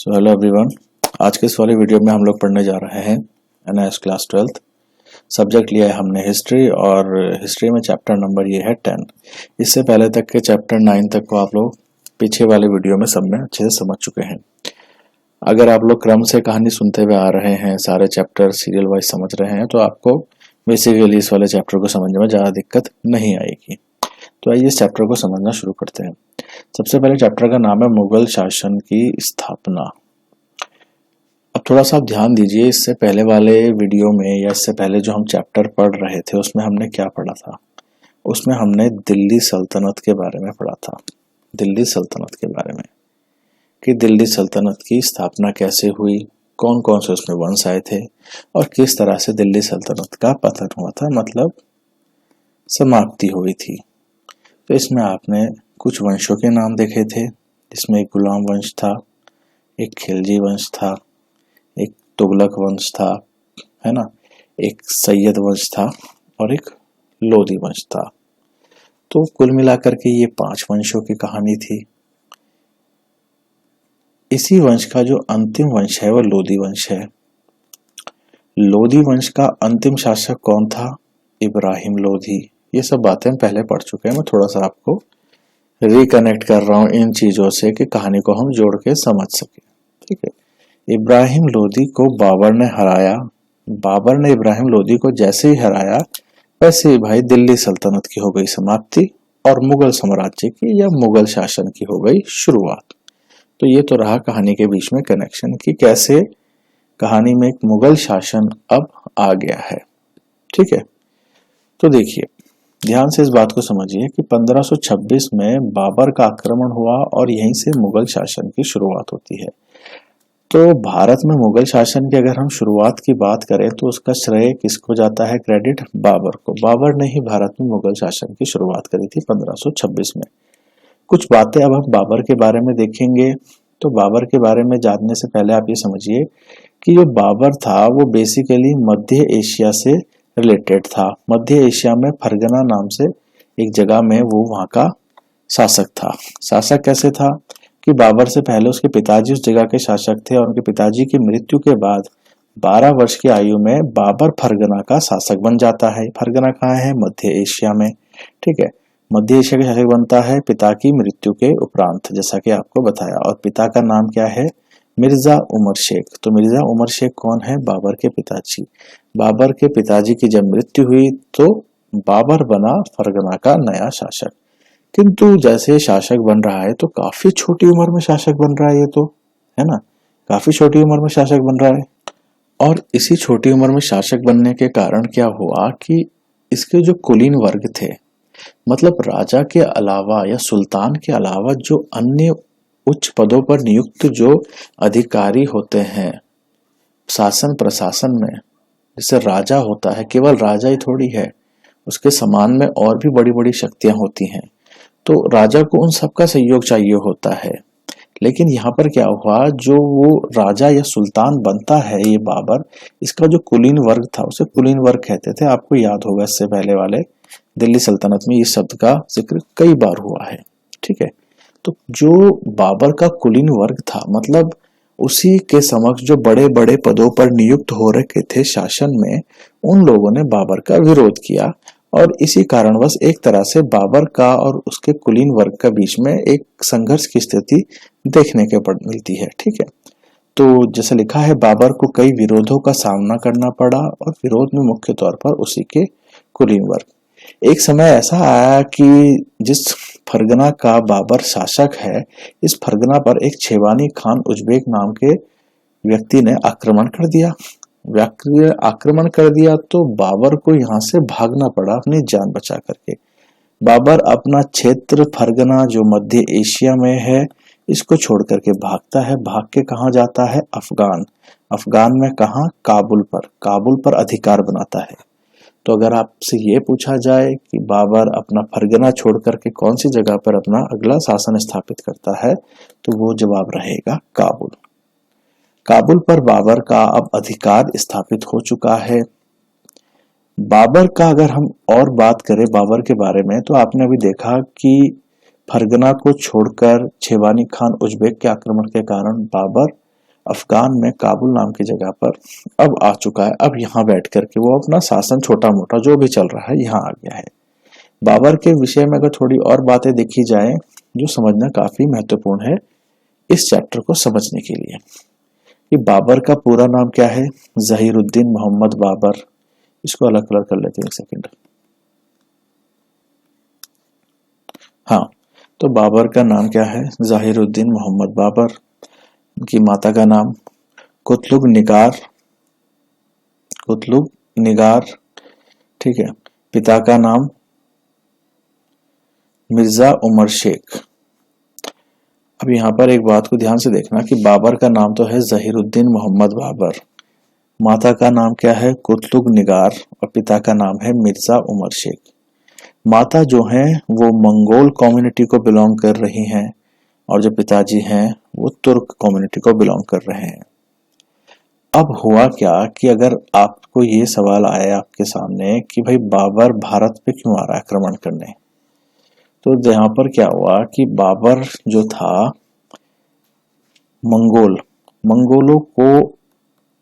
Hello everyone. आज के इस वाले वीडियो में हम लोग पढ़ने जा रहे हैं एनआईएस क्लास 12th। सब्जेक्ट लिया है हमने हिस्ट्री और हिस्ट्री में चैप्टर नंबर ये है 10। इससे पहले तक के चैप्टर 9 तक को आप लोग पीछे वाले वीडियो में सब में अच्छे से समझ चुके हैं। अगर आप लोग क्रम से कहानी सुनते हुए आ रहे हैं, सारे चैप्टर सीरियल वाइज समझ रहे हैं, तो आपको बेसिकली इस वाले चैप्टर को समझने में ज़्यादा दिक्कत नहीं आएगी। तो आइए इस चैप्टर को समझना शुरू करते हैं। सबसे पहले चैप्टर का नाम है मुगल शासन की स्थापना। अब थोड़ा सा आप ध्यान दीजिए, इससे पहले वाले वीडियो में या इससे पहले जो हम चैप्टर पढ़ रहे थे उसमें हमने क्या पढ़ा था। उसमें हमने दिल्ली सल्तनत के बारे में पढ़ा था। दिल्ली सल्तनत के बारे में कि दिल्ली सल्तनत की स्थापना कैसे हुई, कौन कौन से उसमें वंश आए थे और किस तरह से दिल्ली सल्तनत का पतन हुआ था, मतलब समाप्ति हुई थी। तो इसमें आपने कुछ वंशों के नाम देखे थे, जिसमें एक गुलाम वंश था, एक खिलजी वंश था, एक तुगलक वंश था, है ना, एक सैयद वंश था और एक लोधी वंश था। तो कुल मिलाकर के ये 5 वंशों की कहानी थी। इसी वंश का जो अंतिम वंश है वो लोधी वंश है। लोधी वंश का अंतिम शासक कौन था? इब्राहिम लोधी। ये सब बातें हम पहले पढ़ चुके हैं, मैं थोड़ा सा आपको रिकनेक्ट कर रहा हूँ इन चीजों से कि कहानी को हम जोड़ के समझ सके। ठीक है, इब्राहिम लोधी को बाबर ने हराया। बाबर ने इब्राहिम लोधी को जैसे ही हराया वैसे ही भाई दिल्ली सल्तनत की हो गई समाप्ति और मुगल साम्राज्य की या मुगल शासन की हो गई शुरुआत। तो ये तो रहा कहानी के बीच में कनेक्शन कि कैसे कहानी में एक मुगल शासन अब आ गया है। ठीक है, तो देखिए ध्यान से इस बात को समझिए कि 1526 में बाबर का आक्रमण हुआ और यहीं से मुगल शासन की शुरुआत होती है। तो भारत में मुगल शासन की अगर हम शुरुआत की बात करें तो उसका श्रेय किसको जाता है? क्रेडिट बाबर को। बाबर ने ही भारत में मुगल शासन की शुरुआत करी थी 1526 में। कुछ बातें अब हम बाबर के बारे में देखेंगे। तो बाबर के बारे में जानने से पहले आप ये समझिए कि जो बाबर था वो बेसिकली मध्य एशिया से रिलेटेड था। मध्य एशिया में फरगना नाम से एक जगह में वो वहां का शासक था। शासक कैसे था कि बाबर से पहले उसके पिताजी उस जगह के शासक थे और उनके पिताजी की मृत्यु के बाद 12 वर्ष की आयु में बाबर फरगना का शासक बन जाता है। फरगना कहाँ है? मध्य एशिया में। ठीक है, मध्य एशिया का शासक बनता है पिता की मृत्यु के उपरांत, जैसा कि आपको बताया। और पिता का नाम क्या है? मिर्जा उमर शेख। तो मिर्जा उमर शेख कौन है? बाबर के पिताजी। बाबर के पिताजी की जब मृत्यु हुई तो बाबर बना फरगना का नया शासक। किंतु जैसे शासक बन रहा है तो काफी छोटी उम्र में शासक बन रहा है, ये तो है ना, काफी छोटी उम्र में शासक बन रहा है। और इसी छोटी उम्र में शासक बनने के कारण क्या हुआ कि इसके जो कुलीन वर्ग थे, मतलब राजा के अलावा या सुल्तान के अलावा जो अन्य उच्च पदों पर नियुक्त जो अधिकारी होते हैं शासन प्रशासन में, जैसे राजा होता है, केवल राजा ही थोड़ी है, उसके समान में और भी बड़ी बड़ी शक्तियां होती हैं। तो राजा को उन सबका सहयोग चाहिए होता है। लेकिन यहाँ पर क्या हुआ, जो वो राजा या सुल्तान बनता है ये बाबर, इसका जो कुलीन वर्ग था उसे कुलीन वर्ग कहते थे। आपको याद होगा इससे पहले वाले दिल्ली सल्तनत में इस शब्द का जिक्र कई बार हुआ है। ठीक है, तो जो बाबर का कुलीन वर्ग था, मतलब उसी के समक्ष जो बड़े बड़े पदों पर नियुक्त हो रखे थे शासन में, उन लोगों ने बाबर का विरोध किया और इसी कारणवश एक तरह से बाबर का और उसके कुलीन वर्ग का बीच में एक संघर्ष की स्थिति देखने के मिलती है। ठीक है, तो जैसे लिखा है, बाबर को कई विरोधों का सामना करना पड़ा और विरोध में मुख्य तौर पर उसी के कुलीन वर्ग। एक समय ऐसा आया कि जिस फरगना का बाबर शासक है, इस फरगना पर एक छेवानी खान उज्बेक नाम के व्यक्ति ने आक्रमण कर दिया तो बाबर को यहाँ से भागना पड़ा अपनी जान बचा करके। बाबर अपना क्षेत्र फरगना जो मध्य एशिया में है इसको छोड़ करके भागता है। भाग के कहाँ जाता है? अफगान में कहाँ? काबुल पर अधिकार बनाता है। तो अगर आपसे ये पूछा जाए कि बाबर अपना फरगना छोड़ करके कौन सी जगह पर अपना अगला शासन स्थापित करता है, तो वो जवाब रहेगा काबुल। काबुल पर बाबर का अब अधिकार स्थापित हो चुका है। बाबर का अगर हम और बात करें बाबर के बारे में, तो आपने अभी देखा कि फरगना को छोड़कर छेवानी खान उज्बेक के आक्रमण के कारण बाबर अफगान में काबुल नाम की जगह पर अब आ चुका है। अब यहाँ बैठ करके वो अपना शासन छोटा मोटा जो भी चल रहा है यहाँ आ गया है। बाबर के विषय में अगर थोड़ी और बातें देखी जाए जो समझना काफी महत्वपूर्ण है इस चैप्टर को समझने के लिए, कि बाबर का पूरा नाम क्या है, जहीरुद्दीन मोहम्मद बाबर। इसको अलग कलर कर लेते हैं, एक सेकंड। हाँ, तो बाबर का नाम क्या है, जहीरुद्दीन मोहम्मद बाबर। उनकी माता का नाम कुतलुग निगार, कुतलुग निगार, ठीक है। पिता का नाम मिर्जा उमर शेख। अब यहाँ पर एक बात को ध्यान से देखना कि बाबर का नाम तो है जहीरुद्दीन मोहम्मद बाबर, माता का नाम क्या है, कुतलुग निगार, और पिता का नाम है मिर्जा उमर शेख। माता जो हैं वो मंगोल कम्युनिटी को बिलोंग कर रही हैं और जो पिताजी हैं वो तुर्क कम्युनिटी को बिलोंग कर रहे हैं। अब हुआ क्या कि अगर आपको ये सवाल आया आपके सामने कि भाई बाबर भारत पे क्यों आ रहा है आक्रमण करने, तो यहाँ पर क्या हुआ कि बाबर जो था मंगोलों को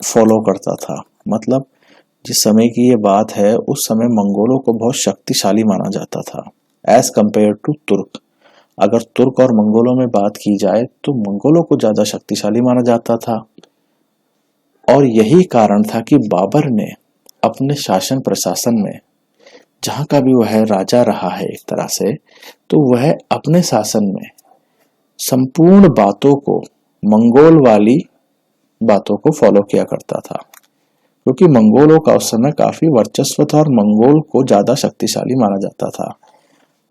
फॉलो करता था। मतलब जिस समय की ये बात है उस समय मंगोलों को बहुत शक्तिशाली माना जाता था एज कंपेयर टू तुर्क। अगर तुर्क और मंगोलों में बात की जाए तो मंगोलों को ज्यादा शक्तिशाली माना जाता था। और यही कारण था कि बाबर ने अपने शासन प्रशासन में जहां का भी वह राजा रहा है एक तरह से, तो वह अपने शासन में संपूर्ण बातों को, मंगोल वाली बातों को फॉलो किया करता था, क्योंकि मंगोलों का उस समय काफी वर्चस्व था और मंगोल को ज्यादा शक्तिशाली माना जाता था।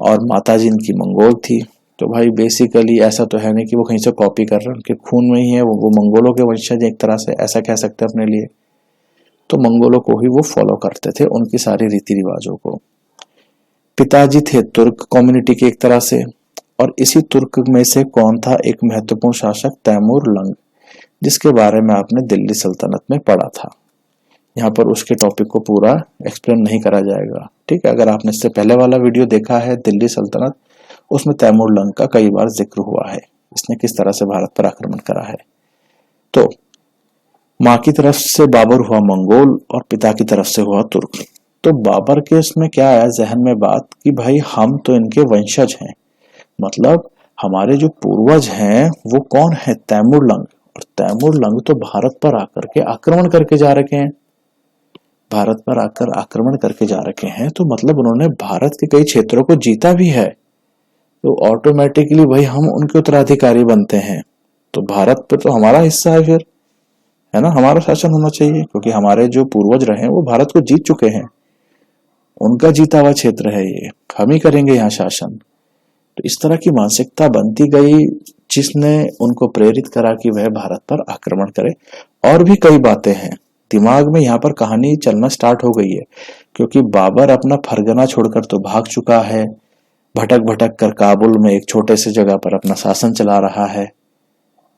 और माताजी इनकी मंगोल थी, तो भाई बेसिकली ऐसा तो है नहीं कि वो कहीं से कॉपी कर रहे हैं, उनके खून में ही है, वो मंगोलों के वंशज एक तरह से ऐसा कह सकते हैं अपने लिए। तो मंगोलों को ही वो फॉलो करते थे, उनकी सारी रीति रिवाजों को। पिताजी थे तुर्क कम्युनिटी के एक तरह से, और इसी तुर्क में से कौन था एक महत्वपूर्ण शासक, तैमूर लंग, जिसके बारे में आपने दिल्ली सल्तनत में पढ़ा था। यहाँ पर उसके टॉपिक को पूरा एक्सप्लेन नहीं करा जाएगा, ठीक है। अगर आपने इससे पहले वाला वीडियो देखा है दिल्ली सल्तनत, उसमें तैमूर लंग का कई बार जिक्र हुआ है, इसने किस तरह से भारत पर आक्रमण करा है। तो माँ की तरफ से बाबर हुआ मंगोल और पिता की तरफ से हुआ तुर्क। तो बाबर के इसमें क्या आया जहन में बात कि भाई हम तो इनके वंशज हैं, मतलब हमारे जो पूर्वज हैं वो कौन है, तैमूर लंग। और तैमूर लंग तो भारत पर आकर के आक्रमण करके जा रखे हैं, भारत पर आकर आक्रमण करके जा रखे हैं, तो मतलब उन्होंने भारत के कई क्षेत्रों को जीता भी है, तो ऑटोमेटिकली भाई हम उनके उत्तराधिकारी बनते हैं। तो भारत पर तो हमारा हिस्सा है फिर, है ना, हमारा शासन होना चाहिए, क्योंकि हमारे जो पूर्वज रहे वो भारत को जीत चुके हैं, उनका जीता हुआ क्षेत्र है ये, हम ही करेंगे यहाँ शासन। तो इस तरह की मानसिकता बनती गई जिसने उनको प्रेरित करा कि वह भारत पर आक्रमण करे। और भी कई बातें हैं दिमाग में, यहाँ पर कहानी चलना स्टार्ट हो गई है, क्योंकि बाबर अपना फरगना छोड़कर तो भाग चुका है, भटक भटक कर काबुल में एक छोटे से जगह पर अपना शासन चला रहा है।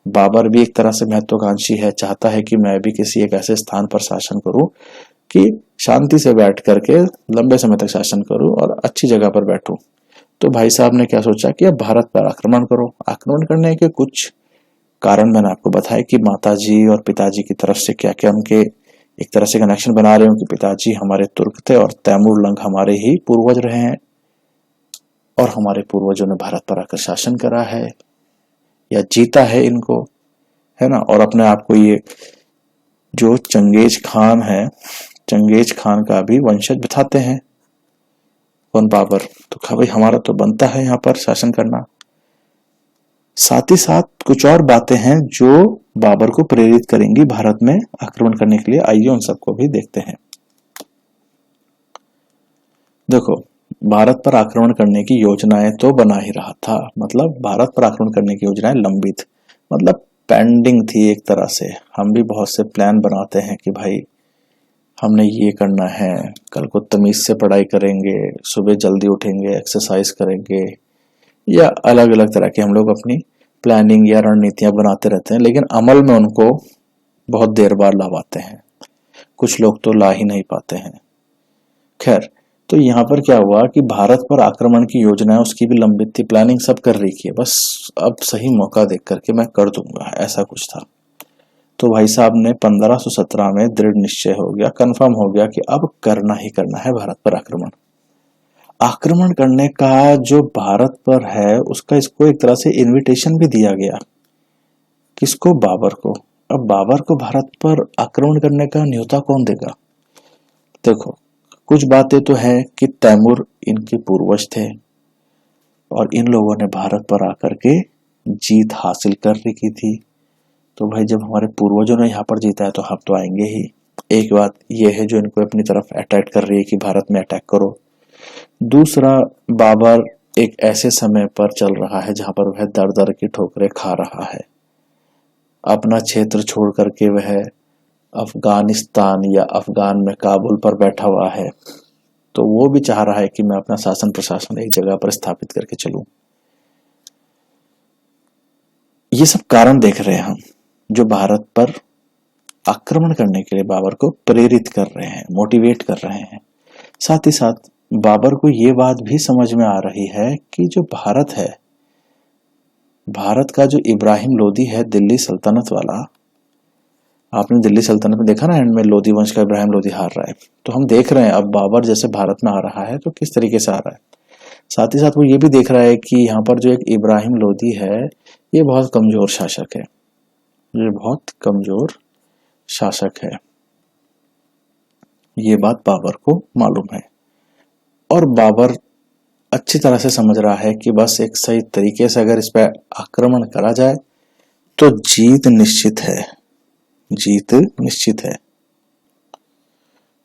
बाबर भी एक तरह से महत्वाकांक्षी है, चाहता है कि मैं भी किसी एक ऐसे स्थान पर शासन करूं कि शांति से बैठ करके लंबे समय तक शासन करूं और अच्छी जगह पर बैठूं। तो भाई साहब ने क्या सोचा कि अब भारत पर आक्रमण करो। आक्रमण करने के कुछ कारण मैंने आपको बताया कि माताजी और पिताजी की तरफ से क्या क्या उनके एक तरह से कनेक्शन बना रहे हो कि पिताजी हमारे तुर्क थे और तैमूर लंग हमारे ही पूर्वज रहे हैं, और हमारे पूर्वजों ने भारत पर आकर शासन करा है या जीता है इनको, है ना। और अपने आप को ये जो चंगेज खान है, चंगेज खान का भी वंशज बताते हैं, कौन, बाबर। तो भाई हमारा तो बनता है यहाँ पर शासन करना। साथ ही साथ कुछ और बातें हैं जो बाबर को प्रेरित करेंगी भारत में आक्रमण करने के लिए, आइए उन सबको भी देखते हैं। देखो, भारत पर आक्रमण करने की योजनाएं तो बना ही रहा था, मतलब भारत पर आक्रमण करने की योजनाएं लंबित, मतलब पेंडिंग थी एक तरह से। हम भी बहुत से प्लान बनाते हैं कि भाई हमने ये करना है, कल को तमीज से पढ़ाई करेंगे, सुबह जल्दी उठेंगे, एक्सरसाइज करेंगे, या अलग अलग तरह के हम लोग अपनी प्लानिंग या रणनीतियां बनाते रहते हैं, लेकिन अमल में उनको बहुत देर बाद ला पाते हैं, कुछ लोग तो ला ही नहीं पाते हैं। खैर, तो यहाँ पर क्या हुआ कि भारत पर आक्रमण की योजना है उसकी भी लंबित थी, प्लानिंग सब कर रही है, बस अब सही मौका देख करके मैं कर दूंगा, ऐसा कुछ था। तो भाई साहब ने 1517 में दृढ़ निश्चय हो गया, कंफर्म हो गया कि अब करना ही करना है भारत पर आक्रमण। आक्रमण करने का जो भारत पर है उसका इसको एक तरह से इनविटेशन भी दिया गया। किसको? बाबर को। अब बाबर को भारत पर आक्रमण करने का न्योता कौन देगा? देखो, कुछ बातें तो है कि तैमूर इनके पूर्वज थे और इन लोगों ने भारत पर आकर के जीत हासिल कर रखी थी। तो भाई जब हमारे पूर्वजों ने यहाँ पर जीता है तो हम तो आएंगे ही। एक बात यह है जो इनको अपनी तरफ अटैक कर रही है कि भारत में अटैक करो। दूसरा, बाबर एक ऐसे समय पर चल रहा है जहां पर वह दर दर की ठोकरें खा रहा है। अपना क्षेत्र छोड़ करके वह अफगानिस्तान या अफगान में काबुल पर बैठा हुआ है, तो वो भी चाह रहा है कि मैं अपना शासन प्रशासन एक जगह पर स्थापित करके चलूं। ये सब कारण देख रहे हैं हम जो भारत पर आक्रमण करने के लिए बाबर को प्रेरित कर रहे हैं, मोटिवेट कर रहे हैं। साथ ही साथ बाबर को ये बात भी समझ में आ रही है कि जो भारत है, भारत का जो इब्राहिम लोदी है दिल्ली सल्तनत वाला, आपने दिल्ली सल्तनत में देखा ना एंड में लोदी वंश का इब्राहिम लोदी हार रहा है, तो हम देख रहे हैं अब बाबर जैसे भारत में आ रहा है तो किस तरीके से आ रहा है। साथ ही साथ वो ये भी देख रहा है कि यहाँ पर जो एक इब्राहिम लोदी है ये बहुत कमजोर शासक है, ये बहुत कमजोर शासक है। ये बात बाबर को मालूम है और बाबर अच्छी तरह से समझ रहा है कि बस एक सही तरीके से अगर इस पर आक्रमण करा जाए तो जीत निश्चित है, जीत निश्चित है।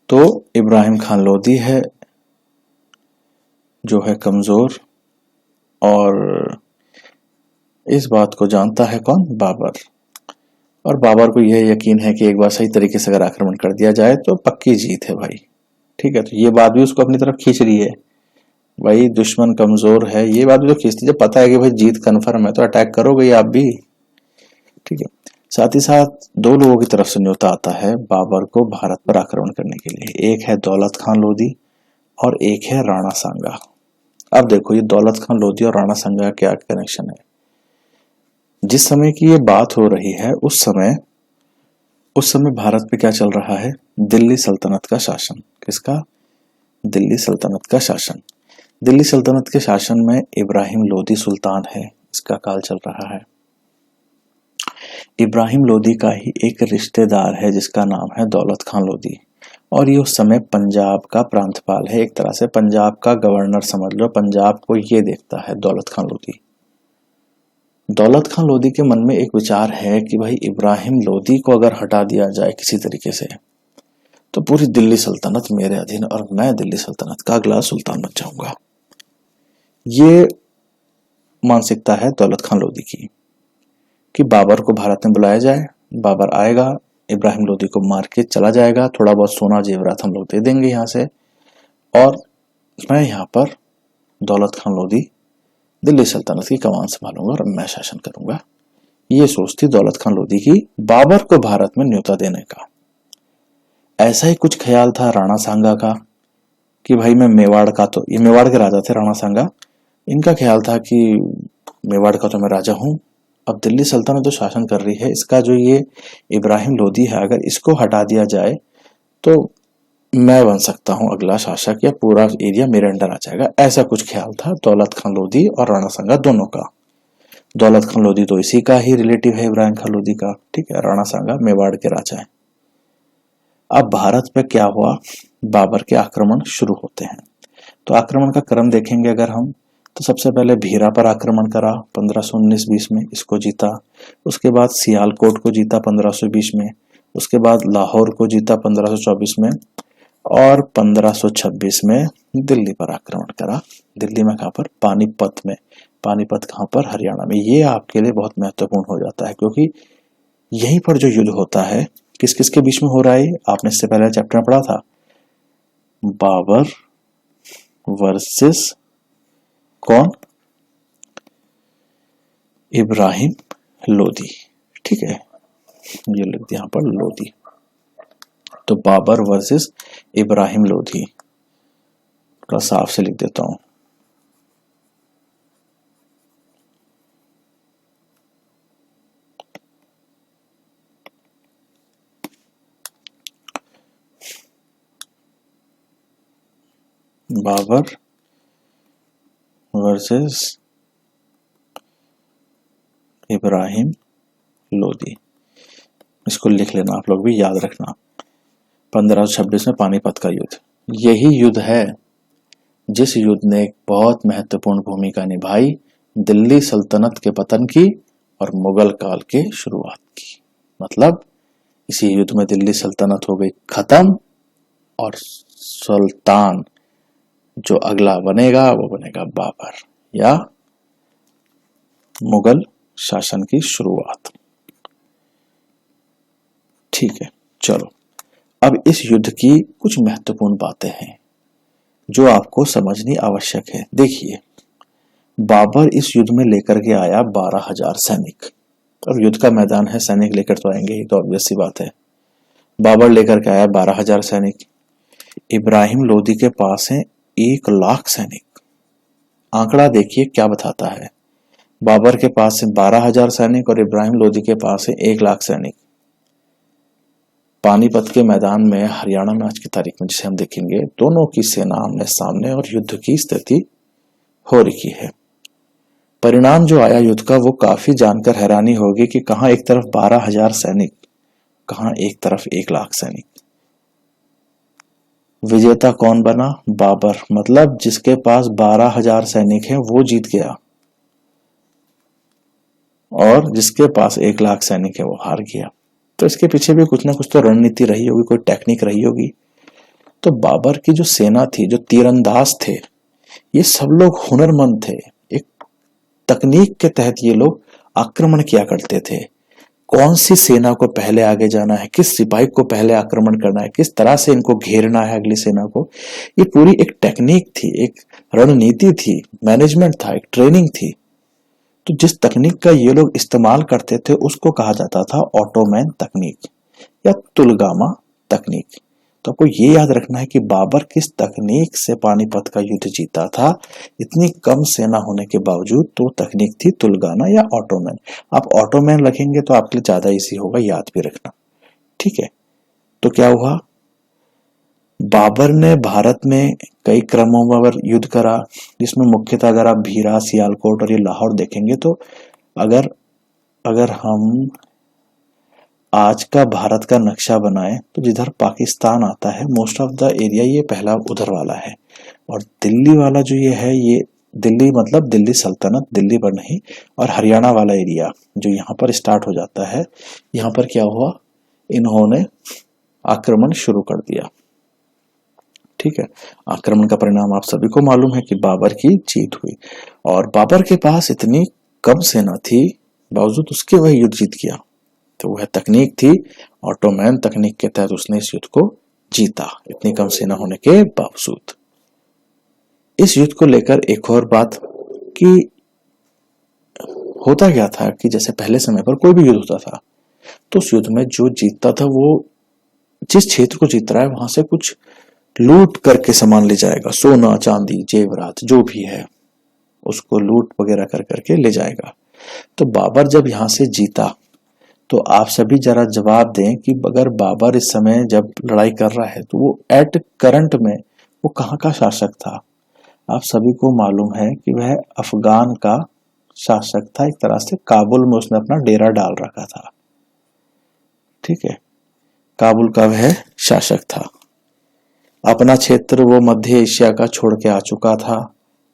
तो इब्राहिम खान लोदी है जो है कमजोर, और इस बात को जानता है कौन? बाबर। और बाबर को यह यकीन है कि एक बार सही तरीके से अगर आक्रमण कर दिया जाए तो पक्की जीत है भाई। ठीक है, तो ये बात भी उसको अपनी तरफ खींच रही है। भाई दुश्मन कमजोर है, ये बात भी तो खींचती है। जब पता है कि भाई जीत कन्फर्म है तो अटैक करोगे ही आप भी। ठीक है, साथ ही साथ दो लोगों की तरफ से न्योता आता है बाबर को भारत पर आक्रमण करने के लिए। एक है दौलत खान लोदी और एक है राणा सांगा। अब देखो ये दौलत खान लोदी और राणा सांगा का क्या कनेक्शन है। जिस समय की ये बात हो रही है उस समय भारत पे क्या चल रहा है? दिल्ली सल्तनत का शासन। किसका? दिल्ली सल्तनत का शासन। दिल्ली सल्तनत के शासन में इब्राहिम लोदी सुल्तान है, इसका काल चल रहा है। इब्राहिम लोदी का ही एक रिश्तेदार है जिसका नाम है दौलत खान लोदी, और ये उस समय पंजाब का प्रांतपाल है, एक तरह से पंजाब का गवर्नर समझ लो। पंजाब को ये देखता है दौलत खान लोदी। दौलत खान लोदी के मन में एक विचार है कि भाई इब्राहिम लोदी को अगर हटा दिया जाए किसी तरीके से तो पूरी दिल्ली सल्तनत मेरे अधीन और मैं दिल्ली सल्तनत का अगला सुल्तान बन जाऊंगा। ये मानसिकता है दौलत खान लोदी की कि बाबर को भारत में बुलाया जाए, बाबर आएगा, इब्राहिम लोदी को मार के चला जाएगा, थोड़ा बहुत सोना जेवरात हम लोग दे देंगे यहाँ से, और मैं यहाँ पर दौलत खान लोदी दिल्ली सल्तनत की कमान संभालूंगा और मैं शासन करूंगा। ये सोच थी दौलत खान लोदी की बाबर को भारत में न्योता देने का। ऐसा ही कुछ ख्याल था राणा सांगा का कि भाई मैं मेवाड़ का, तो ये मेवाड़ के राजा थे राणा सांगा, इनका ख्याल था कि मेवाड़ का तो मैं राजा हूं, अब दिल्ली सल्तनत जो शासन कर रही है इसका जो ये इब्राहिम लोदी है अगर इसको हटा दिया जाए तो मैं बन सकता हूं अगला शासक या पूरा एरिया मेरे अंडर आ जाएगा। ऐसा कुछ ख्याल था दौलत खान लोदी और राणा सांगा दोनों का। दौलत खान लोदी तो इसी का ही रिलेटिव है इब्राहिम खान लोदी का। ठीक है, राणा सांगा मेवाड़ के राजा है। अब भारत पे क्या हुआ? बाबर के आक्रमण शुरू होते हैं। तो आक्रमण का क्रम देखेंगे अगर हम, तो सबसे पहले भीरा पर आक्रमण करा 1519-20 में, इसको जीता। उसके बाद सियालकोट को जीता 1520 में। उसके बाद लाहौर को जीता 1524 में, और 1526 में दिल्ली पर आक्रमण करा। दिल्ली में कहां पर? पानीपत में। पानीपत कहां पर? हरियाणा में। ये आपके लिए बहुत महत्वपूर्ण हो जाता है क्योंकि यहीं पर जो युद्ध होता है किस किस के बीच में हो रहा है, आपने इससे पहले चैप्टर में पढ़ा था, बाबर वर्सेस कौन? इब्राहिम लोदी। ठीक है, ये लिख दिया यहां पर लोदी। तो बाबर वर्सेस इब्राहिम लोदी, थोड़ा साफ से लिख देता हूं। बाबर वर्सेस इब्राहिम लोदी। इसको लिख लेना, आप लोग भी याद रखना। 1526 में पानीपत का युद्ध, यही युद्ध है जिस युद्ध ने एक बहुत महत्वपूर्ण भूमिका निभाई दिल्ली सल्तनत के पतन की और मुगल काल के शुरुआत की। मतलब इसी युद्ध में दिल्ली सल्तनत हो गई खत्म और सुल्तान जो अगला बनेगा वो बनेगा बाबर या मुगल शासन की शुरुआत। ठीक है, चलो अब इस युद्ध की कुछ महत्वपूर्ण बातें हैं जो आपको समझनी आवश्यक है। देखिए, बाबर इस युद्ध में लेकर के आया 12,000 सैनिक। अब युद्ध का मैदान है, सैनिक लेकर तो आएंगे ही, तो ऑब्वियस सी बात है। बाबर लेकर के आया 12,000 सैनिक। इब्राहिम लोदी के पास है 1,00,000 सैनिक। आंकड़ा देखिए क्या बताता है, बाबर के पास है 12,000 सैनिक और इब्राहिम लोदी के पास है 1,00,000 सैनिक। पानीपत के मैदान में हरियाणा में आज की तारीख में जिसे हम देखेंगे, दोनों की सेना आमने सामने और युद्ध की स्थिति हो रही है। परिणाम जो आया युद्ध का वो काफी जानकर हैरानी होगी कि कहां एक तरफ 12,000 सैनिक, कहां एक तरफ 1,00,000 सैनिक। विजेता कौन बना? बाबर। मतलब जिसके पास 12,000 सैनिक हैं वो जीत गया और जिसके पास 1,00,000 सैनिक है वो हार गया। तो इसके पीछे भी कुछ ना कुछ तो रणनीति रही होगी, कोई टेक्निक रही होगी। तो बाबर की जो सेना थी, जो तीरंदाज थे, ये सब लोग हुनरमंद थे। एक तकनीक के तहत ये लोग आक्रमण किया करते थे। कौन सी सेना को पहले आगे जाना है, किस सिपाही को पहले आक्रमण करना है, किस तरह से इनको घेरना है अगली सेना को, ये पूरी एक टेक्निक थी, एक रणनीति थी, मैनेजमेंट था, एक ट्रेनिंग थी। तो जिस तकनीक का ये लोग इस्तेमाल करते थे उसको कहा जाता था ऑटोमैन तकनीक या तुलगामा तकनीक। तो आपको ये याद रखना है कि बाबर किस तकनीक से पानीपत का युद्ध जीता था। इतनी कम सेना होने के बावजूद तो तकनीक थी तुलगाना या ऑटोमैन। आप ऑटोमैन रखेंगे तो आपके लिए ज्यादा इजी होगा, याद भी रखना। ठीक है, तो क्या हुआ, बाबर ने भारत में कई क्रमों पर युद्ध करा, जिसमें मुख्यतः अगर आप भीरा, सियालकोट और ये लाहौर देखेंगे तो अगर हम आज का भारत का नक्शा बनाए तो जिधर पाकिस्तान आता है मोस्ट ऑफ द एरिया ये पहला उधर वाला है, और दिल्ली वाला जो ये है, ये दिल्ली मतलब दिल्ली सल्तनत, दिल्ली पर नहीं, और हरियाणा वाला एरिया जो यहाँ पर स्टार्ट हो जाता है, यहाँ पर क्या हुआ, इन्होंने आक्रमण शुरू कर दिया। ठीक है, आक्रमण का परिणाम आप सभी को मालूम है कि बाबर की जीत हुई, और बाबर के पास इतनी कम सेना थी बावजूद उसके वह युद्ध जीत गया। तो वह तकनीक थी ऑटोमैन तकनीक के तहत उसने इस युद्ध को जीता, इतनी कम सेना होने के बावजूद। इस युद्ध को लेकर एक और बात कि होता क्या था कि जैसे पहले समय पर कोई भी युद्ध होता था तो उस युद्ध में जो जीतता था वो जिस क्षेत्र को जीत रहा है वहां से कुछ लूट करके सामान ले जाएगा, सोना चांदी जेवरात जो भी है उसको लूट वगैरह कर करके ले जाएगा। तो बाबर जब यहां से जीता तो आप सभी जरा जवाब दें कि अगर बाबर इस समय जब लड़ाई कर रहा है तो वो एट करंट में वो कहाँ का शासक था? आप सभी को मालूम है कि वह अफगान का शासक था। एक तरह से काबुल में उसने अपना डेरा डाल रखा था। ठीक है, काबुल का वह शासक था। अपना क्षेत्र वो मध्य एशिया का छोड़ के आ चुका था,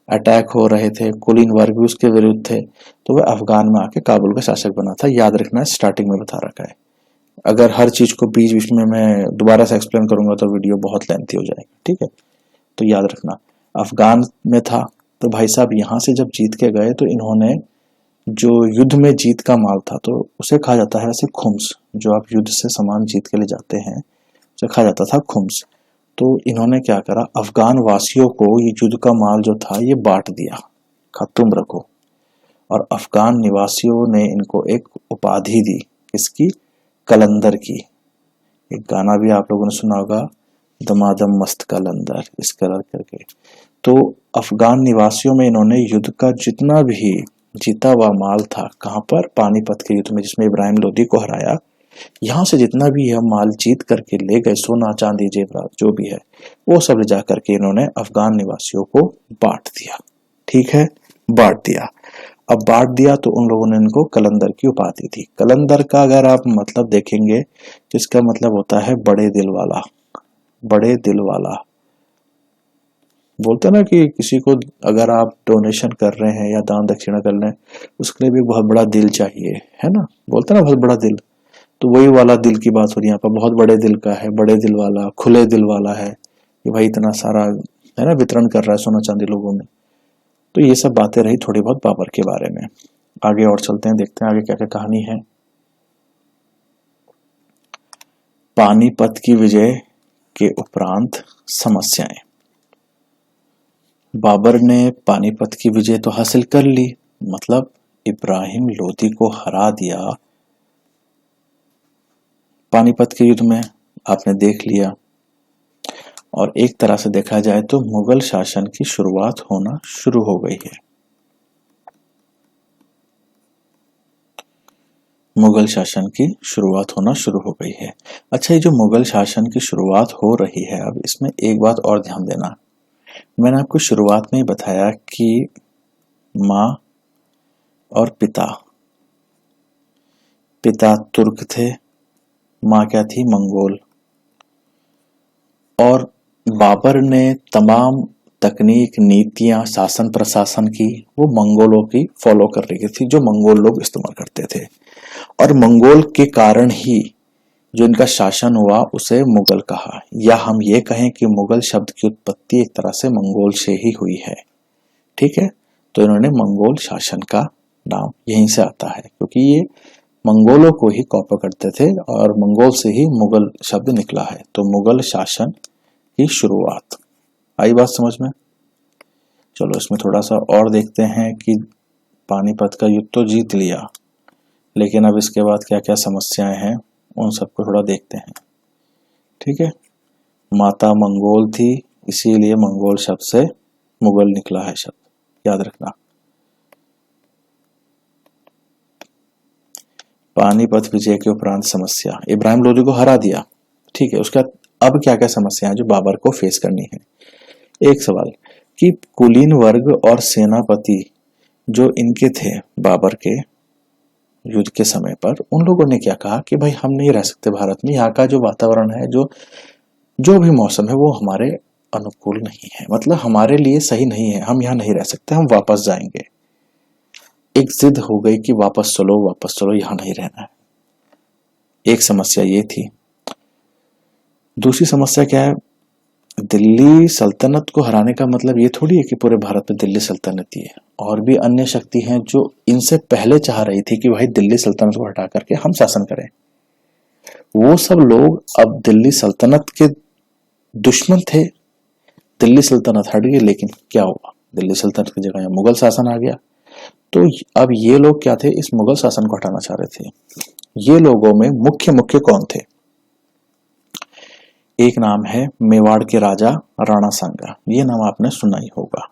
अटैक हो रहे थे, कुलीन वर्ग भी उसके विरुद्ध थे, तो वह अफगान में आके काबुल का शासक बना था। याद रखना, स्टार्टिंग में बता रखा है। अगर हर चीज को बीच बीच में मैं दोबारा से एक्सप्लेन करूंगा तो वीडियो बहुत लेंथी हो जाएगी। ठीक है, तो याद रखना अफगान में था। तो भाई साहब यहाँ से जब जीत के गए तो इन्होंने जो युद्ध में जीत का माल था तो उसे कहा जाता है वैसे खुम्स, जो आप युद्ध से सामान जीत के ले जाते हैं उसे कहा जाता था खुम्स। तो इन्होंने क्या करा, अफगान वासियों को ये युद्ध का माल जो था ये बांट दिया, कहा तुम रखो। और अफगान निवासियों ने इनको एक उपाधि दी, किसकी? कलंदर की। एक गाना भी आप लोगों ने सुना होगा, दमादम मस्त कलंदर, इस कलर करके। तो अफगान निवासियों में इन्होंने युद्ध का जितना भी जीता हुआ माल था, कहां पर? पानीपत के युद्ध में, जिसमें इब्राहिम लोदी को हराया, यहाँ से जितना भी है माल जीत करके ले गए, सोना चांदी जेवरात जो भी है, वो सब ले जा करके इन्होंने अफगान निवासियों को बांट दिया। ठीक है, बांट दिया। अब बांट दिया तो उन लोगों ने इनको कलंदर की उपाधि दी। कलंदर का अगर आप मतलब देखेंगे तो इसका मतलब होता है बड़े दिल वाला। बड़े दिल वाला बोलते हैं ना कि किसी को अगर आप डोनेशन कर रहे हैं या दान दक्षिणा कर रहे हैं, उसके लिए भी बहुत बड़ा दिल चाहिए, है ना, बोलते हैं ना बहुत बड़ा दिल। तो वही वाला दिल की बात हो रही है यहाँ पर, बहुत बड़े दिल का है, बड़े दिल वाला, खुले दिल वाला है कि भाई इतना सारा है ना वितरण कर रहा है सोना चांदी लोगों में। तो ये सब बातें रही थोड़ी बहुत बाबर के बारे में। आगे और चलते हैं, देखते हैं आगे क्या क्या कहानी है। पानीपत की विजय के उपरांत समस्याएं। बाबर ने पानीपत की विजय तो हासिल कर ली, मतलब इब्राहिम लोदी को हरा दिया पानीपत के युद्ध में, आपने देख लिया। और एक तरह से देखा जाए तो मुगल शासन की शुरुआत होना शुरू हो गई है। मुगल शासन की शुरुआत होना शुरू हो गई है। अच्छा, ये जो मुगल शासन की शुरुआत हो रही है, अब इसमें एक बात और ध्यान देना। मैंने आपको शुरुआत में ही बताया कि माँ और पिता, पिता तुर्क थे, माँ क्या थी, मंगोल। और बाबर ने तमाम तकनीक, नीतियां, शासन प्रशासन की वो मंगोलों की फॉलो कर रही थी, जो मंगोल लोग इस्तेमाल करते थे। और मंगोल के कारण ही जो इनका शासन हुआ उसे मुगल कहा, या हम ये कहें कि मुगल शब्द की उत्पत्ति एक तरह से मंगोल से ही हुई है। ठीक है, तो इन्होंने मंगोल शासन का नाम यहीं से आता है, क्योंकि ये मंगोलों को ही कॉपी करते थे और मंगोल से ही मुगल शब्द निकला है। तो मुगल शासन की शुरुआत, आई बात समझ में। चलो इसमें थोड़ा सा और देखते हैं कि पानीपत का युद्ध तो जीत लिया, लेकिन अब इसके बाद क्या क्या समस्याएं हैं उन सबको थोड़ा देखते हैं। ठीक है, माता मंगोल थी, इसीलिए मंगोल शब्द से मुगल निकला है शब्द, याद रखना। पानीपत विजय के उपरांत समस्या, इब्राहिम लोदी को हरा दिया, ठीक है, उसका अब क्या क्या समस्या है जो बाबर को फेस करनी है। एक सवाल कि कुलीन वर्ग और सेनापति जो इनके थे बाबर के युद्ध के समय पर, उन लोगों ने क्या कहा कि भाई हम नहीं रह सकते भारत में, यहाँ का जो वातावरण है, जो भी मौसम है वो हमारे अनुकूल नहीं है, मतलब हमारे लिए सही नहीं है, हम यहाँ नहीं रह सकते, हम वापस जाएंगे। एक जिद हो गई कि वापस चलो, यहाँ नहीं रहना है। एक समस्या ये थी। दूसरी समस्या क्या है, दिल्ली सल्तनत को हराने का मतलब ये थोड़ी है कि पूरे भारत में दिल्ली सल्तनत ही है, और भी अन्य शक्ति हैं जो इनसे पहले चाह रही थी कि भाई दिल्ली सल्तनत को हटा करके हम शासन करें। वो सब लोग अब दिल्ली सल्तनत के दुश्मन थे। दिल्ली सल्तनत हट गई, लेकिन क्या हुआ, दिल्ली सल्तनत की जगह मुगल शासन आ गया। तो अब ये लोग क्या थे, इस मुगल शासन को हटाना चाह रहे थे। ये लोगों में मुख्य कौन थे, एक नाम है मेवाड़ के राजा राणा सांगा, ये नाम आपने सुना ही होगा।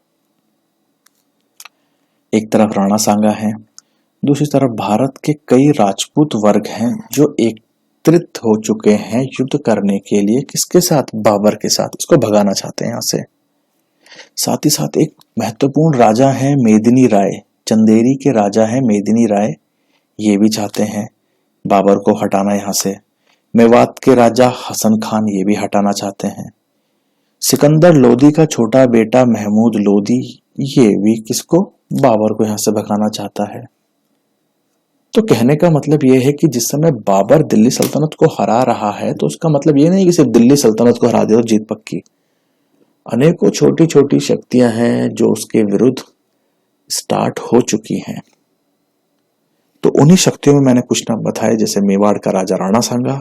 एक तरफ राणा सांगा है, दूसरी तरफ भारत के कई राजपूत वर्ग हैं जो एकत्रित हो चुके हैं युद्ध करने के लिए, किसके साथ, बाबर के साथ, इसको भगाना चाहते हैं यहाँ से। साथ ही साथ एक महत्वपूर्ण राजा है मेदिनी राय, चंदेरी के राजा है मेदिनी राय, ये भी चाहते हैं बाबर को हटाना यहाँ से। मेवात के राजा हसन खान ये भी हटाना चाहते हैं। सिकंदर लोदी का छोटा बेटा महमूद लोदी, ये भी किसको, बाबर को यहाँ से भगाना चाहता है। तो कहने का मतलब ये है कि जिस समय बाबर दिल्ली सल्तनत को हरा रहा है, तो उसका मतलब ये नहीं कि सिर्फ दिल्ली सल्तनत को हरा दे और जीत पक्की। अनेकों छोटी छोटी शक्तियां हैं जो उसके विरुद्ध स्टार्ट हो चुकी हैं। तो उन्हीं शक्तियों में मैंने कुछ नाम बताए, जैसे मेवाड़ का राजा राणा सांगा,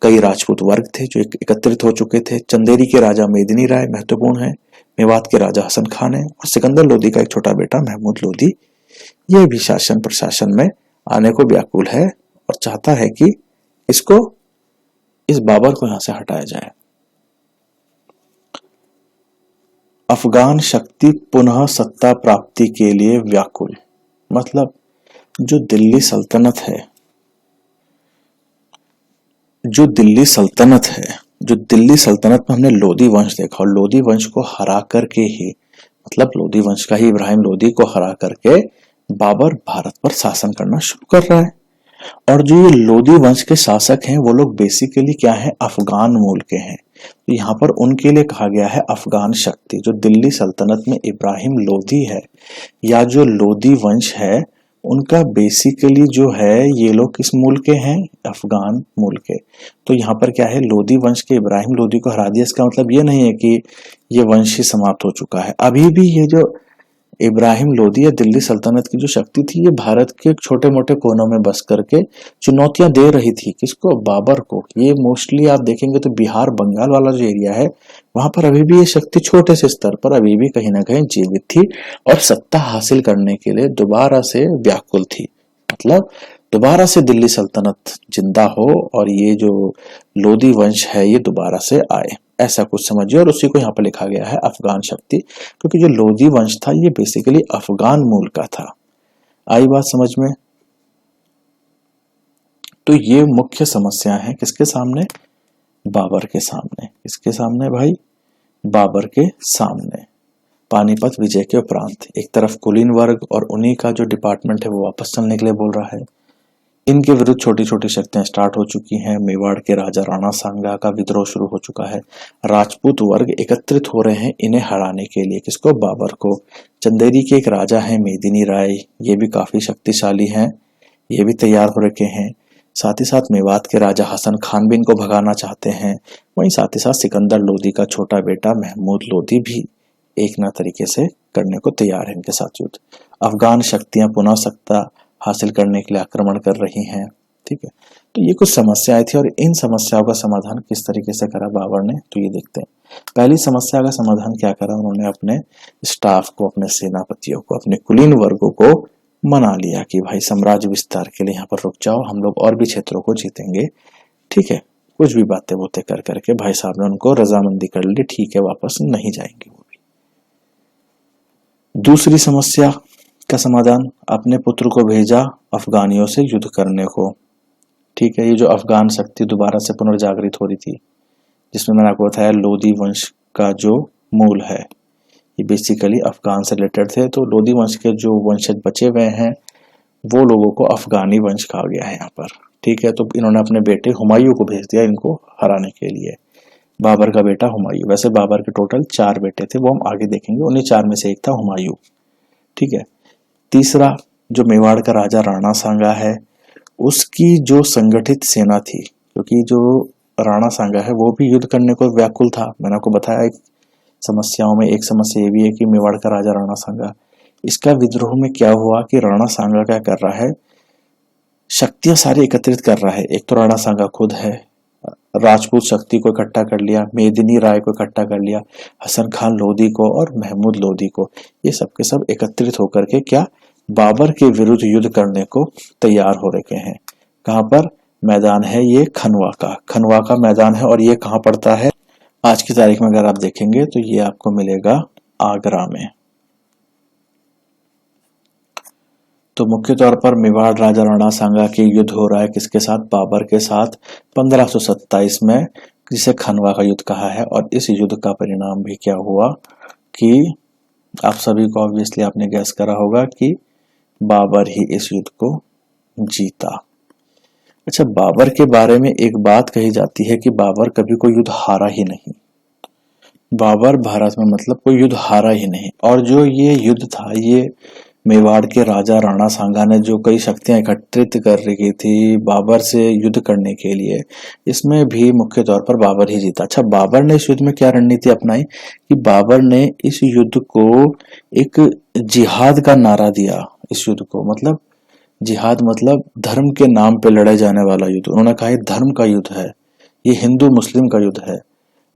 कई राजपूत वर्ग थे जो एकत्रित हो चुके थे, चंदेरी के राजा मेदिनी राय महत्वपूर्ण है, मेवात के राजा हसन खान है, और सिकंदर लोदी का एक छोटा बेटा महमूद लोदी, ये भी शासन प्रशासन में आने को व्याकुल है और चाहता है कि इस बाबर को यहां से हटाया जाए। अफगान शक्ति पुनः सत्ता प्राप्ति के लिए व्याकुल, मतलब जो दिल्ली सल्तनत है जो दिल्ली सल्तनत है, जो दिल्ली सल्तनत में हमने लोधी वंश देखा और लोधी वंश को हरा करके ही, मतलब लोधी वंश का ही इब्राहिम लोधी को हरा करके बाबर भारत पर शासन करना शुरू कर रहा है। और जो ये लोधी वंश के शासक हैं वो लोग बेसिकली क्या है, अफगान मूल के हैं। तो यहाँ पर उनके लिए कहा गया है अफगान शक्ति। जो दिल्ली सल्तनत में इब्राहिम लोधी है या जो लोधी वंश है, उनका बेसिकली जो है ये लोग किस मूल के हैं, अफगान मूल के। तो यहाँ पर क्या है, लोधी वंश के इब्राहिम लोधी को हरा दिया, इसका मतलब ये नहीं है कि ये वंश ही समाप्त हो चुका है। अभी भी ये जो इब्राहिम लोधी या दिल्ली सल्तनत की जो शक्ति थी, ये भारत के छोटे मोटे कोनों में बस करके चुनौतियां दे रही थी। किसको, बाबर को। ये मोस्टली आप देखेंगे तो बिहार बंगाल वाला जो एरिया है, वहां पर अभी भी ये शक्ति छोटे से स्तर पर अभी भी कहीं ना कहीं जीवित थी और सत्ता हासिल करने के लिए दोबारा से व्याकुल थी। मतलब दोबारा से दिल्ली सल्तनत जिंदा हो और ये जो लोधी वंश है ये दोबारा से आए, ऐसा कुछ समझिए। और उसी को यहाँ पर लिखा गया है अफगान शक्ति, क्योंकि जो लोधी वंश था ये बेसिकली अफगान मूल का था। आई बात समझ में। तो ये मुख्य समस्या है किसके सामने, बाबर के सामने। किसके सामने भाई, बाबर के सामने। पानीपत विजय के उपरांत एक तरफ कुलीन वर्ग और उन्हीं का जो डिपार्टमेंट है वो वापस चलने के लिए बोल रहा है। इनके विरुद्ध छोटी छोटी शक्तियां स्टार्ट हो चुकी हैं। मेवाड़ के राजा राणा सांगा का विद्रोह शुरू हो चुका है। राजपूत वर्ग एकत्रित हो रहे हैं इन्हें हराने के लिए। किसको, बाबर को। चंदेरी के एक राजा हैं मेदिनी राय, ये भी काफी शक्तिशाली हैं, ये भी तैयार हो रखे हैं। साथ ही साथ मेवात के राजा हसन खान भी इनको भगाना चाहते हैं। वहीं साथ ही साथ सिकंदर लोधी का छोटा बेटा महमूद लोधी भी एक ना तरीके से करने को तैयार है इनके साथ युद्ध। अफगान शक्तियां पुनः सत्ता हासिल करने के लिए आक्रमण कर रही हैं। ठीक है, तो ये कुछ समस्याएं थी और इन समस्याओं का समाधान किस तरीके से करा बाबर ने, तो ये देखते हैं। पहली समस्या का समाधान क्या करा, उन्होंने अपने स्टाफ को, अपने सेनापतियों को, अपने कुलीन वर्गों को मना लिया कि भाई साम्राज्य विस्तार के लिए यहाँ पर रुक जाओ, हम लोग और भी क्षेत्रों को जीतेंगे। ठीक है, कुछ भी बातें बोते कर करके भाई साहब ने उनको रजामंदी कर ली, ठीक है वापस नहीं जाएंगे वो भी। दूसरी समस्या का समाधान, अपने पुत्र को भेजा अफगानियों से युद्ध करने को। ठीक है, ये जो अफगान शक्ति दोबारा से पुनर्जागृत हो रही थी, जिसमें मैंने आपको बताया लोधी वंश का जो मूल है ये बेसिकली अफगान से रिलेटेड थे। तो लोधी वंश के जो वंशज बचे हुए हैं वो लोगों को अफगानी वंश कहा गया है यहाँ पर। ठीक है, तो इन्होंने अपने बेटे हुमायूं को भेज दिया इनको हराने के लिए। बाबर का बेटा हुमायूं, वैसे बाबर के टोटल 4 बेटे थे, वो हम आगे देखेंगे, उन्हीं 4 में से एक था हुमायूं। ठीक है, तीसरा जो मेवाड़ का राजा राणा सांगा है, उसकी जो संगठित सेना थी, क्योंकि जो राणा सांगा है वो भी युद्ध करने को व्याकुल था। मैंने आपको बताया एक समस्याओं में एक समस्या ये भी है कि मेवाड़ का राजा राणा सांगा, इसका विद्रोह में क्या हुआ कि राणा सांगा क्या कर रहा है, शक्तियां सारी एकत्रित कर रहा है। एक तो राणा सांगा खुद है, राजपूत शक्ति को इकट्ठा कर लिया, मेदिनी राय को इकट्ठा कर लिया, हसन खान लोधी को और महमूद लोधी को, ये सब के सब एकत्रित होकर के क्या बाबर के विरुद्ध युद्ध करने को तैयार हो रखे हैं। कहां पर मैदान है, ये खनवा का मैदान है। और ये कहां पड़ता है, आज की तारीख में अगर आप देखेंगे तो ये आपको मिलेगा आगरा में। तो मुख्य तौर पर मेवाड़ राजा राणा सांगा के युद्ध हो रहा है किसके साथ, बाबर के साथ 1527 में, जिसे खनवा का युद्ध कहा है। और इस युद्ध का परिणाम भी क्या हुआ कि आप सभी को ऑब्वियसली आपने गैस करा होगा कि बाबर ही इस युद्ध को जीता। अच्छा, बाबर के बारे में एक बात कही जाती है कि बाबर कभी कोई युद्ध हारा ही नहीं। बाबर भारत में मतलब कोई युद्ध हारा ही नहीं। और जो ये युद्ध था, ये मेवाड़ के राजा राणा सांगा ने जो कई शक्तियां एकत्रित कर रखी थी बाबर से युद्ध करने के लिए, इसमें भी मुख्य तौर पर बाबर ही जीता। अच्छा, बाबर ने इस युद्ध में क्या रणनीति अपनाई कि बाबर ने इस युद्ध को एक जिहाद का नारा दिया। इस युद्ध को मतलब जिहाद मतलब धर्म के नाम पे लड़े जाने वाला युद्ध। उन्होंने कहा धर्म का युद्ध है, ये हिंदू मुस्लिम का युद्ध है।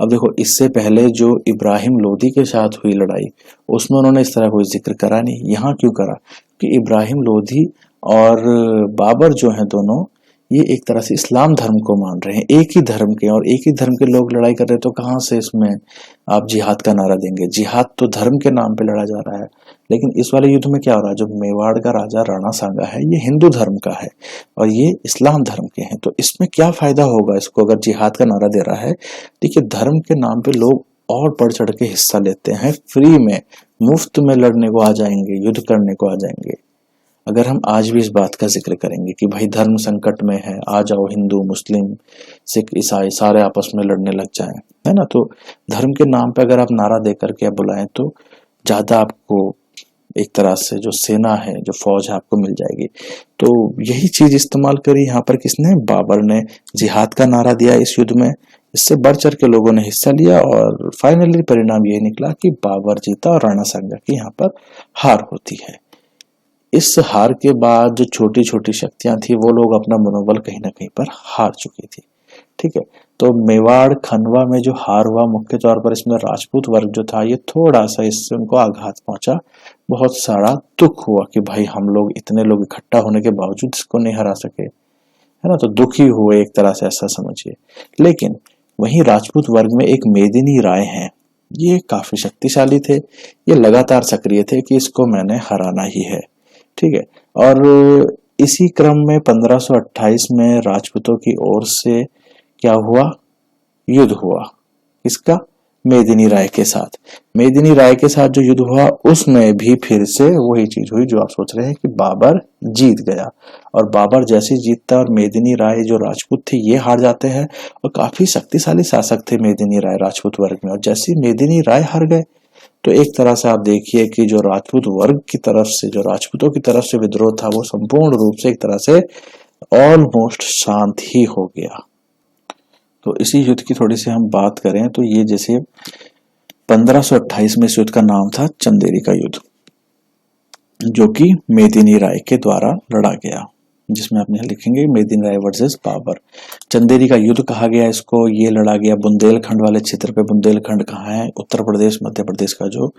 अब देखो, इससे पहले जो इब्राहिम लोधी के साथ हुई लड़ाई, उसमें उन्होंने इस तरह कोई जिक्र करा नहीं। यहाँ क्यों करा कि इब्राहिम लोधी और बाबर जो हैं दोनों, ये एक तरह से इस्लाम धर्म को मान रहे हैं, एक ही धर्म के, और एक ही धर्म के लोग लड़ाई कर रहे हैं, तो कहाँ से इसमें आप जिहाद का नारा देंगे। जिहाद तो धर्म के नाम पे लड़ा जा रहा है। लेकिन इस वाले युद्ध में क्या हो रहा है, जो मेवाड़ का राजा राणा सांगा है ये हिंदू धर्म का है और ये इस्लाम धर्म के हैं, तो इसमें क्या फायदा होगा इसको अगर जिहाद का नारा दे रहा है। देखिए धर्म के नाम पे लोग और बढ़ चढ़ के हिस्सा लेते हैं, फ्री में मुफ्त में लड़ने को आ जाएंगे, युद्ध करने को आ जाएंगे। अगर हम आज भी इस बात का जिक्र करेंगे कि भाई धर्म संकट में है, आ जाओ हिंदू मुस्लिम सिख ईसाई सारे आपस में लड़ने लग जाएं, है ना, तो धर्म के नाम पे अगर आप नारा दे करके आप बुलाएं तो ज्यादा आपको एक तरह से जो सेना है, जो फौज है आपको मिल जाएगी। तो यही चीज इस्तेमाल करी यहाँ पर किसने, बाबर ने जिहाद का नारा दिया इस युद्ध में। इससे बढ़ चढ़ के लोगों ने हिस्सा लिया और फाइनली परिणाम ये निकला कि बाबर जीता और राणा सांगा की यहाँ पर हार होती है। इस हार के बाद जो छोटी छोटी शक्तियां थी वो लोग अपना मनोबल कहीं ना कहीं पर हार चुकी थी। ठीक है, तो मेवाड़ खंडवा में जो हार हुआ मुख्य तौर पर इसमें राजपूत वर्ग जो था ये थोड़ा सा इससे उनको आघात पहुंचा, बहुत सारा दुख हुआ कि भाई हम लोग इतने लोग इकट्ठा होने के बावजूद इसको नहीं हरा सके, है ना, तो दुखी हुए एक तरह से ऐसा समझिए। लेकिन वहीं राजपूत वर्ग में एक मेदिनी राय हैं, ये काफी शक्तिशाली थे, ये लगातार सक्रिय थे कि इसको मैंने हराना ही है। ठीक है, और इसी क्रम में 1528 में राजपूतों की ओर से क्या हुआ, युद्ध हुआ, किसका, मेदिनी राय के साथ। मेदिनी राय के साथ जो युद्ध हुआ उसमें भी फिर से वही चीज हुई जो आप सोच रहे हैं कि बाबर जीत गया, और बाबर जैसे जीतता और मेदिनी राय जो राजपूत थे ये हार जाते हैं, और काफी शक्तिशाली शासक थे मेदिनी राय राजपूत वर्ग में, और जैसे मेदिनी राय हार गए तो एक तरह से आप देखिए कि जो राजपूत वर्ग की तरफ से, जो राजपूतों की तरफ से विद्रोह था वो संपूर्ण रूप से एक तरह से ऑलमोस्ट शांत ही हो गया। तो इसी युद्ध की थोड़ी सी हम बात करें तो ये जैसे 1528 में इस युद्ध का नाम था चंदेरी का युद्ध, जो कि मेदिनी राय के द्वारा लड़ा गया, जिसमें आप यहाँ लिखेंगे मेदिनी राय वर्सेस बाबर। चंदेरी का युद्ध कहा गया इसको, ये लड़ा गया बुंदेलखंड वाले क्षेत्र पे। बुंदेलखंड कहाँ है, उत्तर प्रदेश मध्य प्रदेश का जो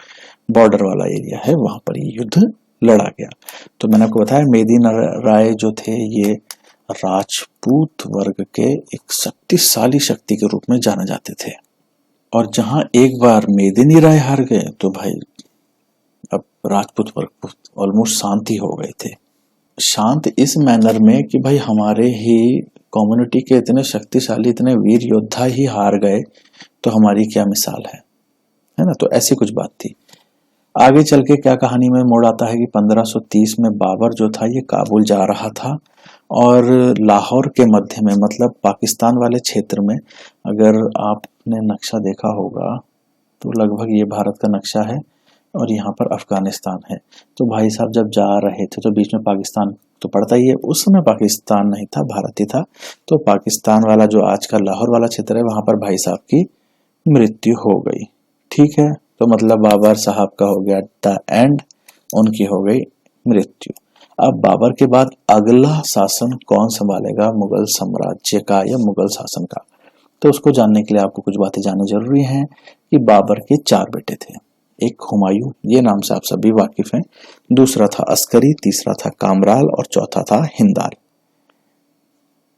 बॉर्डर वाला एरिया है वहां पर ये युद्ध लड़ा गया। तो मैंने आपको बताया मेदिनी राय जो थे ये राजपूत वर्ग के एक शक्तिशाली शक्ति के रूप में जाने जाते थे, और जहां एक बार मेदिनी राय हार गए तो भाई अब राजपूत वर्ग ऑलमोस्ट शांति हो गए थे। शांत इस मैनर में कि भाई हमारे ही कम्युनिटी के इतने शक्तिशाली, इतने वीर योद्धा ही हार गए तो हमारी क्या मिसाल है ना, तो ऐसी कुछ बात थी। आगे चल के क्या कहानी में मोड़ आता है कि 1530 में बाबर जो था ये काबुल जा रहा था, और लाहौर के मध्य में मतलब पाकिस्तान वाले क्षेत्र में, अगर आपने नक्शा देखा होगा तो लगभग ये भारत का नक्शा है और यहाँ पर अफगानिस्तान है। तो भाई साहब जब जा रहे थे तो बीच में पाकिस्तान तो पड़ता ही है, उस समय पाकिस्तान नहीं था, भारत ही था। तो पाकिस्तान वाला जो आज का लाहौर वाला क्षेत्र है वहां पर भाई साहब की मृत्यु हो गई। ठीक है, तो मतलब बाबर साहब का हो गया द एंड, उनकी हो गई मृत्यु। अब बाबर के बाद अगला शासन कौन संभालेगा मुगल साम्राज्य का या मुगल शासन का, तो उसको जानने के लिए आपको कुछ बातें जाननी जरूरी हैं कि बाबर के 4 बेटे थे। एक हुमायूं, ये नाम से आप सभी वाकिफ हैं, दूसरा था अस्करी, तीसरा था कामराल और चौथा था हिंदाल।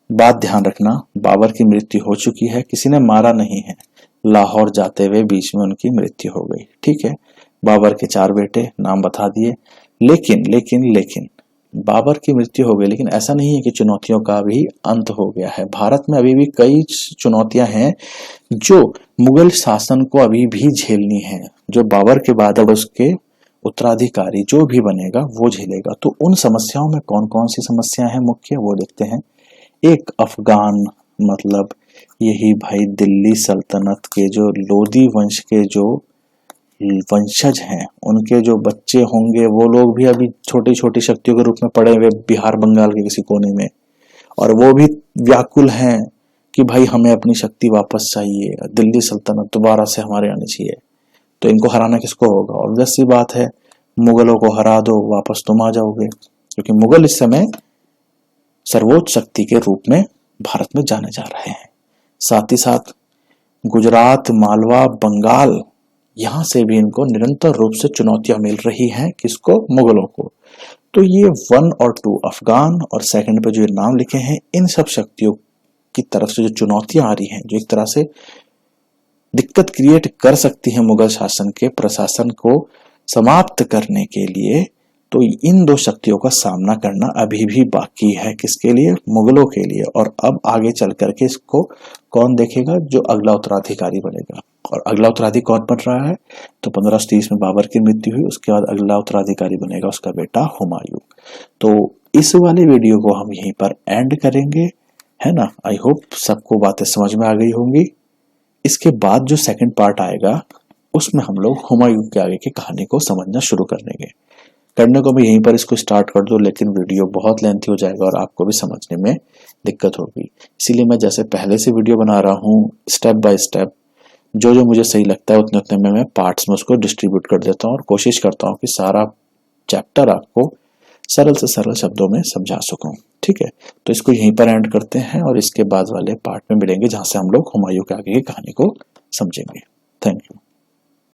बात ध्यान रखना, बाबर की मृत्यु हो चुकी है, किसी ने मारा नहीं है, लाहौर जाते हुए बीच में उनकी मृत्यु हो गई। ठीक है, बाबर के 4 बेटे नाम बता दिए, लेकिन बाबर की मृत्यु हो गई, लेकिन ऐसा नहीं है कि चुनौतियों का भी अंत हो गया है। भारत में अभी भी कई चुनौतियां हैं जो मुगल शासन को अभी भी झेलनी है, जो बाबर के बाद अब उसके उत्तराधिकारी जो भी बनेगा वो झेलेगा। तो उन समस्याओं में कौन कौन सी समस्याएं हैं मुख्य, वो देखते हैं। एक अफगान, मतलब यही भाई दिल्ली सल्तनत के जो लोदी वंश के जो वंशज हैं उनके जो बच्चे होंगे वो लोग भी अभी छोटी छोटी शक्तियों के रूप में पड़े हुए बिहार बंगाल के किसी कोने में, और वो भी व्याकुल हैं कि भाई हमें अपनी शक्ति वापस चाहिए, दिल्ली सल्तनत दोबारा से हमारे आनी चाहिए। तो इनको हराना किसको होगा, ऑब्वियस सी बात है मुगलों को हरा दो, वापस तुम आ जाओगे, क्योंकि मुगल इस समय सर्वोच्च शक्ति के रूप में भारत में जाने जा रहे हैं। साथ ही साथ गुजरात, मालवा, बंगाल, यहां से भी इनको निरंतर रूप से चुनौतियां मिल रही हैं, किसको, मुगलों को। तो ये 1 और 2 अफगान और सेकंड पे जो नाम लिखे हैं, इन सब शक्तियों की तरफ से जो चुनौतियां आ रही हैं, जो एक तरह से दिक्कत क्रिएट कर सकती है मुगल शासन के प्रशासन को समाप्त करने के लिए तो इन दो शक्तियों का सामना करना अभी भी बाकी है। किसके लिए? मुगलों के लिए। और अब आगे चल करके इसको कौन देखेगा? जो अगला उत्तराधिकारी बनेगा। और अगला उत्तराधिकारी कौन बन रहा है? तो 1530 में बाबर की मृत्यु हुई, उसके बाद अगला उत्तराधिकारी बनेगा उसका बेटा हुमायूं। तो इस वाले वीडियो को हम यहीं पर एंड करेंगे, है ना। आई होप सबको बातें समझ में आ गई होंगी। इसके बाद जो सेकंड पार्ट आएगा उसमें हम लोग हुमायूं के आगे की कहानी को समझना शुरू कर देंगे। करने को मैं यहीं पर इसको स्टार्ट कर दूं, लेकिन वीडियो बहुत लेंथी हो जाएगा और आपको भी समझने में दिक्कत होगी। इसीलिए मैं जैसे पहले से वीडियो बना रहा हूँ, स्टेप बाय स्टेप जो जो मुझे सही लगता है उतने उतने में मैं पार्ट्स में उसको डिस्ट्रीब्यूट कर देता हूँ और कोशिश करता हूँ कि सारा चैप्टर आपको सरल से सरल शब्दों में समझा सकूं। ठीक है, तो इसको यहीं पर एंड करते हैं और इसके बाद वाले पार्ट में मिलेंगे जहां से हम लोग हुमायूं के आगे की कहानी को समझेंगे। Thank you.